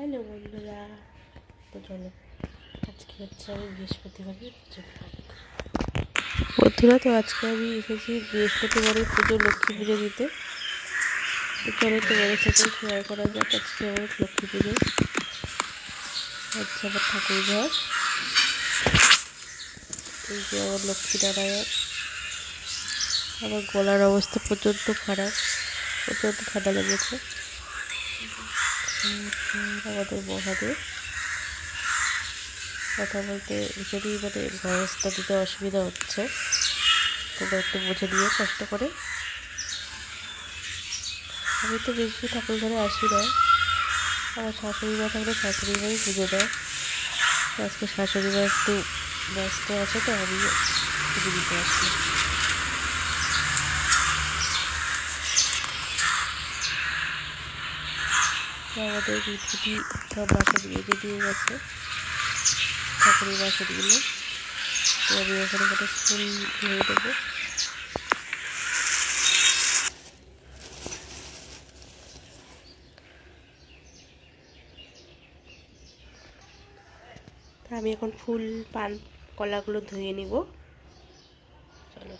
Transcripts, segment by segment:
Hello বন্ধুরা, তো চলো আজকে হচ্ছে আমি বৃহস্পতিবারের পুজো বন্ধুরা। তো আজকে আমি এসেছি বৃহস্পতিবারের পুজো, লক্ষ্মী পুজো দিতে। তো চলো তোমাদের সাথে শেয়ার করা যাক আজকে আমার লক্ষ্মী পুজো। হচ্ছে আমার ঠাকুর ঘর, এই যে আমার লক্ষ্মী নারায়ণ। আমার গলার অবস্থা প্রচণ্ড খারাপ, প্রচণ্ড ঠান্ডা লেগেছে। আমাদের মহাদেব কথা বলতে ভীষণই ভয়েসটা দিতে অসুবিধা হচ্ছে, তোমরা একটু বুঝে নিয়ে কষ্ট করে। আমি তো বেশি ঠাকুর ঘরে আসি না, আমার শাশুড়ি মা থাকলে শাশুড়ি মাই পুজো দেয়। আজকে শাশুড়ি মা একটু ব্যস্ত আছে, তো আমি পুজো দিতে আসি। আমাদের বিদ্যুতি সব বাসন বেঁধে দিয়ে গেছে, ঠাকুরের বাসনগুলো। তো আমি ওখানে একটা ফুল ধুয়ে দেবো। আমি এখন ফুল পান কলাগুলো ধুয়ে নিব। চলো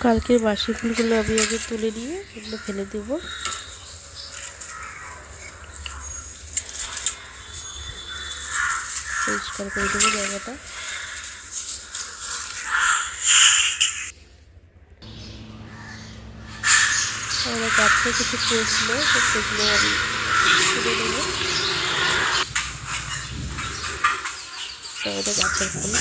কালকের বাসি ফুলগুলো আমি আগে তুলে নিয়ে এগুলো ফেলে দেব। পরিষ্কার করে দেবো জায়গাটা। আমার গাছে কিছু ফুল ছিল, তো সেগুলো আমি তুলে দেবো। আমাদের গাছের ফুল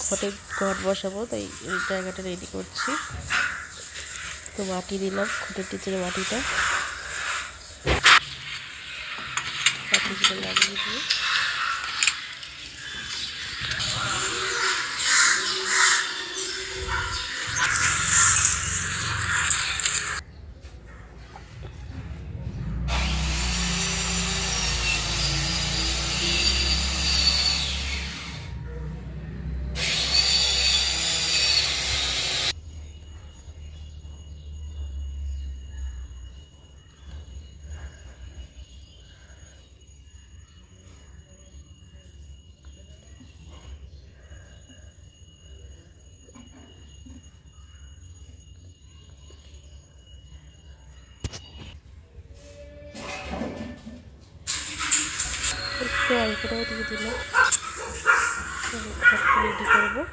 ঘটে ঘট বসাবো, তাই এই জায়গাটা রেডি করছি। তো মাটি দিলাম, ঘটের টিচের মাটিটা লাগিয়ে দিয়ে একটু অল্পটাও দিয়ে দিলাম। রেডি করবো।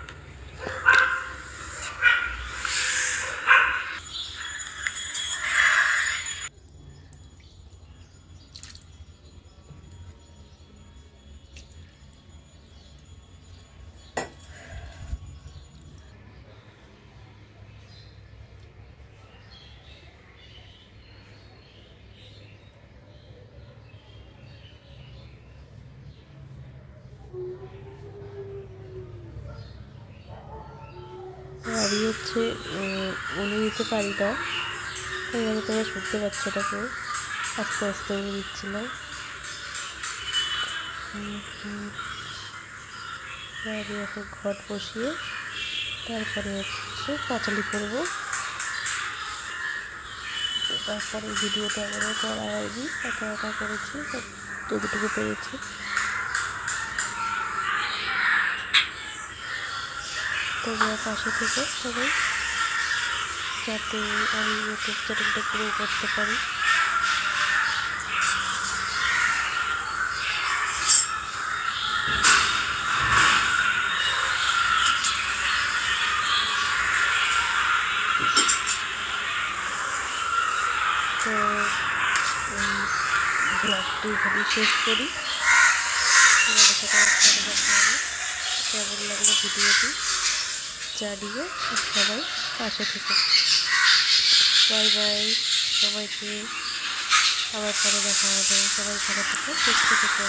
আমি হচ্ছে উনি দিতে পারি না, এইভাবে তোমরা শুনতে পাচ্ছ ওটাকে আস্তে আস্তে উনি দিচ্ছিলাম। আমি এখন ঘট বসিয়ে তারপরে হচ্ছে পাঁচালি করবো। তারপরে ভিডিওটা আমারও করা হয়নি, একা একা করেছি, যতটুকু পেরেছি। তোমরা পাশে থেকে সবাই, যাতে আমি ইউটিউব চ্যানেলটা গ্রো করতে পারি। তো ব্লগটি এখানে শেষ করি। তোমাদের সাথে দেখা হবে। কেমন লাগলো ভিডিওটি জানিও, সবাই পাশে থেকে। বাই বাই সবাইকে, আবার পরে দেখা হবে। সবাই ভালো থেকো, সুস্থ থেকো।